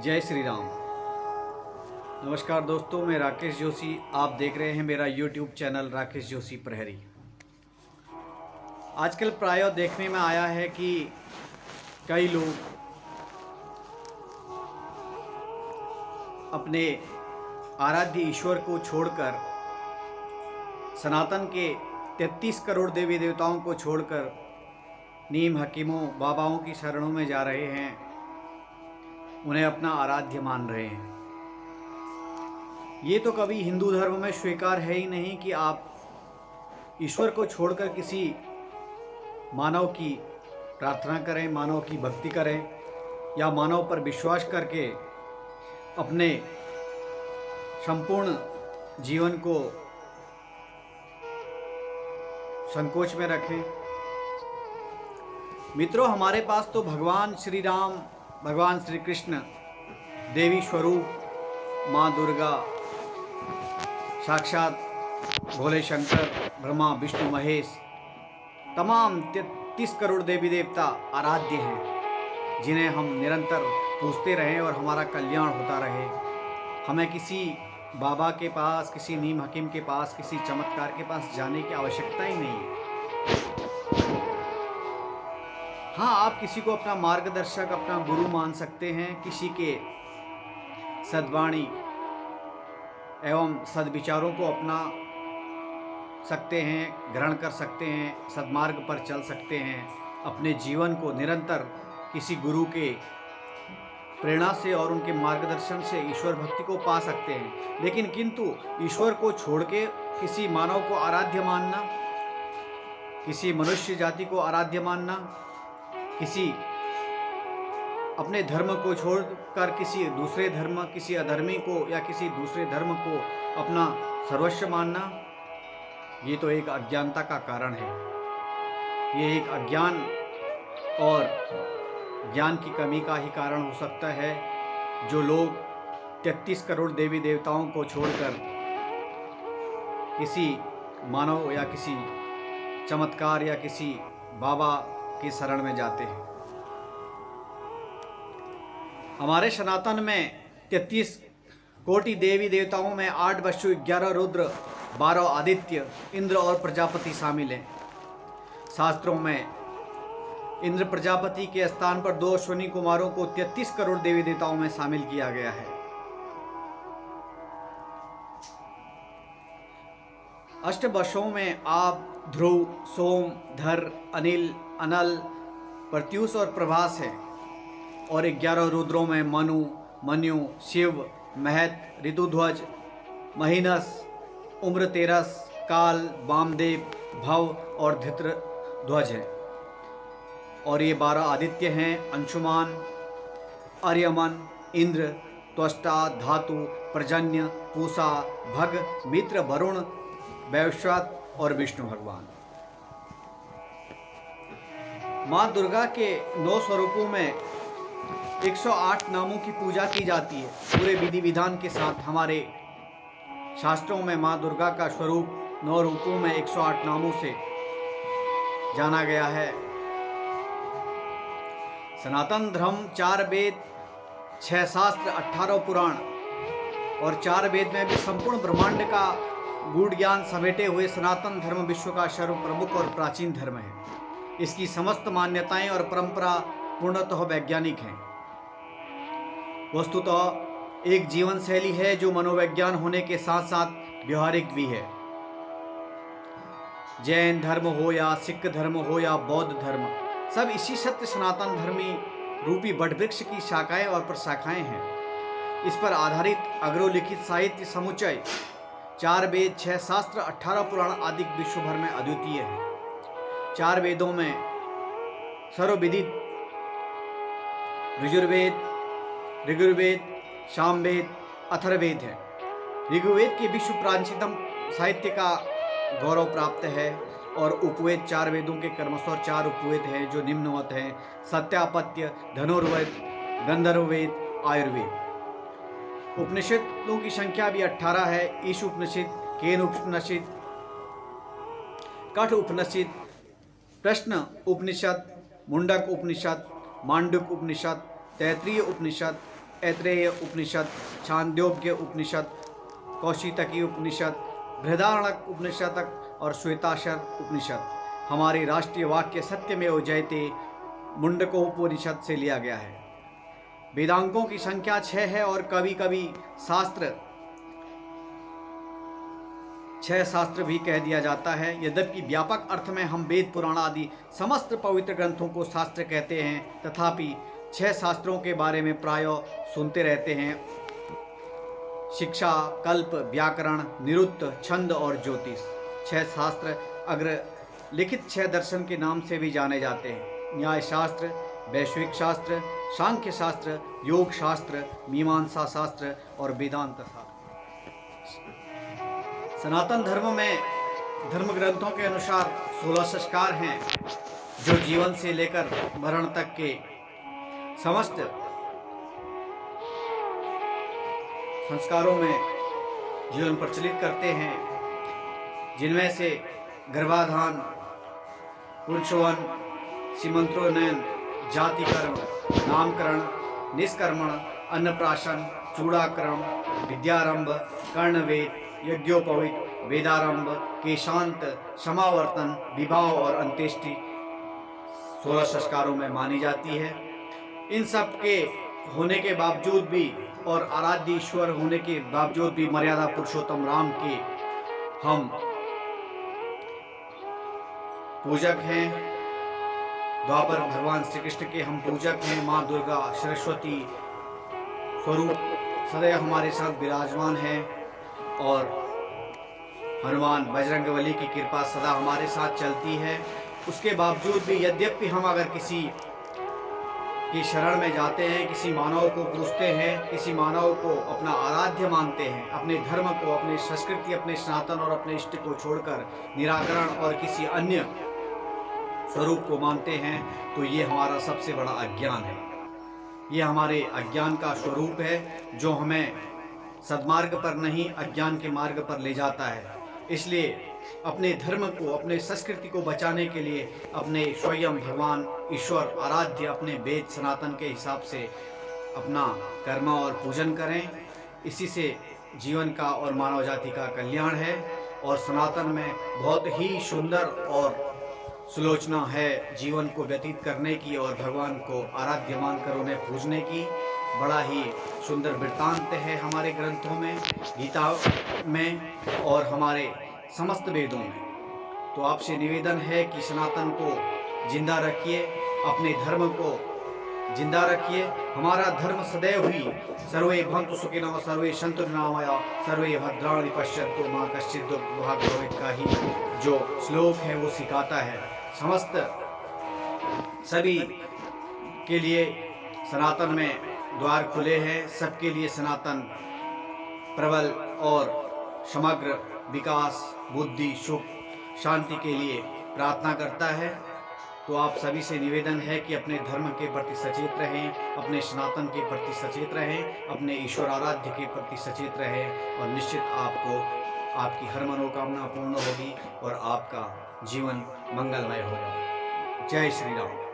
जय श्री राम। नमस्कार दोस्तों, मैं राकेश जोशी। आप देख रहे हैं मेरा YouTube चैनल राकेश जोशी प्रहरी। आजकल प्रायः देखने में आया है कि कई लोग अपने आराध्य ईश्वर को छोड़कर, सनातन के 33 करोड़ देवी देवताओं को छोड़कर नीम हकीमों बाबाओं की शरणों में जा रहे हैं, उन्हें अपना आराध्य मान रहे हैं। ये तो कभी हिंदू धर्म में स्वीकार है ही नहीं कि आप ईश्वर को छोड़कर किसी मानव की प्रार्थना करें, मानव की भक्ति करें या मानव पर विश्वास करके अपने संपूर्ण जीवन को संकोच में रखें। मित्रों, हमारे पास तो भगवान श्री राम, भगवान श्री कृष्ण, देवी स्वरूप माँ दुर्गा, साक्षात भोले शंकर, ब्रह्मा विष्णु महेश, तमाम 33 करोड़ देवी देवता आराध्य हैं, जिन्हें हम निरंतर पूजते रहें और हमारा कल्याण होता रहे। हमें किसी बाबा के पास, किसी नीम हकीम के पास, किसी चमत्कार के पास जाने की आवश्यकता ही नहीं है। हाँ, आप किसी को अपना मार्गदर्शक, अपना गुरु मान सकते हैं, किसी के सद्वाणी एवं सद्विचारों को अपना सकते हैं, ग्रहण कर सकते हैं, सद्मार्ग पर चल सकते हैं, अपने जीवन को निरंतर किसी गुरु के प्रेरणा से और उनके मार्गदर्शन से ईश्वर भक्ति को पा सकते हैं। लेकिन किंतु ईश्वर को छोड़ के किसी मानव को आराध्य मानना, किसी मनुष्य जाति को आराध्य मानना, किसी अपने धर्म को छोड़कर किसी दूसरे धर्म, किसी अधर्मी को या किसी दूसरे धर्म को अपना सर्वस्व मानना, ये तो एक अज्ञानता का कारण है। ये एक अज्ञान और ज्ञान की कमी का ही कारण हो सकता है, जो लोग 33 करोड़ देवी देवताओं को छोड़कर किसी मानव या किसी चमत्कार या किसी बाबा की शरण में जाते हैं। हमारे सनातन में 33 कोटि देवी देवताओं में 8 वसु, 11 रुद्र, 12 आदित्य, इंद्र और प्रजापति शामिल हैं। शास्त्रों में इंद्र प्रजापति के स्थान पर 2 अश्विनी कुमारों को 33 करोड़ देवी देवताओं में शामिल किया गया है। अष्टवसुओं में आप, ध्रुव, सोम, धर, अनिल, अनल, प्रत्युष और प्रभास है। और 11 रुद्रों में मनु, मन्यु, शिव, महत, ऋतुध्वज, महीनस, उम्रतेरस, काल, वामदेव, भव और धृतध्वज है। और ये 12 आदित्य हैं, अंशुमान, आर्यमन, इंद्र, त्वष्टा, धातु, पर्जन्य, पूषा, भग, मित्र, वरुण, वैवस्वत और विष्णु भगवान। माँ दुर्गा के 9 स्वरूपों में 108 नामों की पूजा की जाती है। पूरे विधि विधान के साथ हमारे शास्त्रों में माँ दुर्गा का स्वरूप 9 रूपों में 108 नामों से जाना गया है। सनातन धर्म 4 वेद, 6 शास्त्र, 18 पुराण और 4 वेद में भी संपूर्ण ब्रह्मांड का गूढ़ ज्ञान समेटे हुए सनातन धर्म विश्व का सर्व प्रमुख और प्राचीन धर्म है। इसकी समस्त मान्यताएं और परंपरा पूर्णतः वैज्ञानिक हैं। वस्तुतः एक जीवन शैली है जो मनोविज्ञान होने के साथ साथ व्यवहारिक भी है। जैन धर्म हो या सिख धर्म हो या बौद्ध धर्म, सब इसी सत्य सनातन धर्मी रूपी वटवृक्ष की शाखाएं और प्रशाखाएं हैं। इस पर आधारित अग्रलिखित साहित्य समुच्चय 4 वेद, 6 शास्त्र, 18 पुराण आदि विश्व भर में अद्वितीय है। 4 वेदों में सर्वविदित यजुर्वेद, ऋग्वेद, सामवेद, अथर्ववेद है। ऋग्वेद के विश्व प्राचीनतम साहित्य का गौरव प्राप्त है और उपवेद 4 वेदों के क्रमशः 4 उपवेद हैं जो निम्नवत हैं: सत्यापत्य, धनुर्वेद, गंधर्ववेद, आयुर्वेद। उपनिषदों की संख्या भी 18 है। ईश उपनिषद, केन उपनिषद, कठ उपनिषद, प्रश्न उपनिषद, मुंडक उपनिषद, मांडुक उपनिषद, तैत्रीय उपनिषद, ऐत्रेय उपनिषद, छांदोग्य उपनिषद, कौशितकी उपनिषद, बृहदारण्यक उपनिषद और श्वेताक्षर उपनिषद हमारे राष्ट्रीय वाक्य सत्यमेव जयते मुंडकोपनिषद से लिया गया है। वेदांगों की संख्या 6 है और कभी कभी 6 शास्त्र भी कह दिया जाता है। यद्यपि व्यापक अर्थ में हम वेद, पुराण आदि समस्त पवित्र ग्रंथों को शास्त्र कहते हैं, तथापि 6 शास्त्रों के बारे में प्रायः सुनते रहते हैं। शिक्षा, कल्प, व्याकरण, निरुक्त, छंद और ज्योतिष। 6 शास्त्र अग्र लिखित 6 दर्शन के नाम से भी जाने जाते हैं। न्याय शास्त्र, वैश्विक शास्त्र, सांख्य शास्त्र, योग शास्त्र, मीमांसा शास्त्र और वेदांत शास्त्र। सनातन धर्म में धर्म ग्रंथों के अनुसार 16 संस्कार हैं जो जीवन से लेकर मरण तक के समस्त संस्कारों में जीवन प्रचलित करते हैं, जिनमें से गर्भाधान, पुंसवन, सीमंत्रोन्नयन, जाति कर्म, नामकरण, निष्कर्मण, अन्नप्राशन, चूड़ाकरण, विद्यारंभ, कर्णवेद, यज्ञोपवीत, वेदारंभ, केशांत, समावर्तन, विवाह और अंत्येष्टि 16 संस्कारों में मानी जाती है। इन सब के होने के बावजूद भी और आराध्य ईश्वर होने के बावजूद भी मर्यादा पुरुषोत्तम राम के हम पूजक हैं। द्वापर भगवान श्री कृष्ण के हम पूजक हैं। माँ दुर्गा, सरस्वती स्वरूप सदैव हमारे साथ विराजमान है और हनुमान, बजरंगबली की कृपा सदा हमारे साथ चलती है। उसके बावजूद भी यद्यपि हम अगर किसी की शरण में जाते हैं, किसी मानव को पूछते हैं, किसी मानव को अपना आराध्य मानते हैं, अपने धर्म को, अपनी संस्कृति, अपने सनातन और अपने इष्ट को छोड़कर निराकरण और किसी अन्य स्वरूप को मानते हैं, तो ये हमारा सबसे बड़ा अज्ञान है। ये हमारे अज्ञान का स्वरूप है जो हमें सद्मार्ग पर नहीं, अज्ञान के मार्ग पर ले जाता है। इसलिए अपने धर्म को, अपने संस्कृति को बचाने के लिए अपने स्वयं भगवान ईश्वर आराध्य अपने वेद सनातन के हिसाब से अपना कर्म और पूजन करें। इसी से जीवन का और मानव जाति का कल्याण है। और सनातन में बहुत ही सुंदर और सुलोचना है जीवन को व्यतीत करने की और भगवान को आराध्य मानकर उन्हें पूजने की। बड़ा ही सुंदर वृत्तांत है हमारे ग्रंथों में, गीता में और हमारे समस्त वेदों में। तो आपसे निवेदन है कि सनातन को जिंदा रखिए, अपने धर्म को जिंदा रखिए। हमारा धर्म सदैव ही सर्वे भवन्तु सुखिनः, सर्वे सन्तु निरामया, सर्वे भद्राणि पश्यन्तु मा कश्चित् दुर्भाग् भवेत् का ही जो श्लोक है वो सिखाता है। समस्त सभी के लिए सनातन में द्वार खुले हैं। सबके लिए सनातन प्रबल और समग्र विकास, बुद्धि, सुख, शांति के लिए प्रार्थना करता है। तो आप सभी से निवेदन है कि अपने धर्म के प्रति सचेत रहें, अपने सनातन के प्रति सचेत रहें, अपने ईश्वर आराध्य के प्रति सचेत रहें और निश्चित आपको आपकी हर मनोकामना पूर्ण होगी और आपका जीवन मंगलमय होगा। जय श्री राम।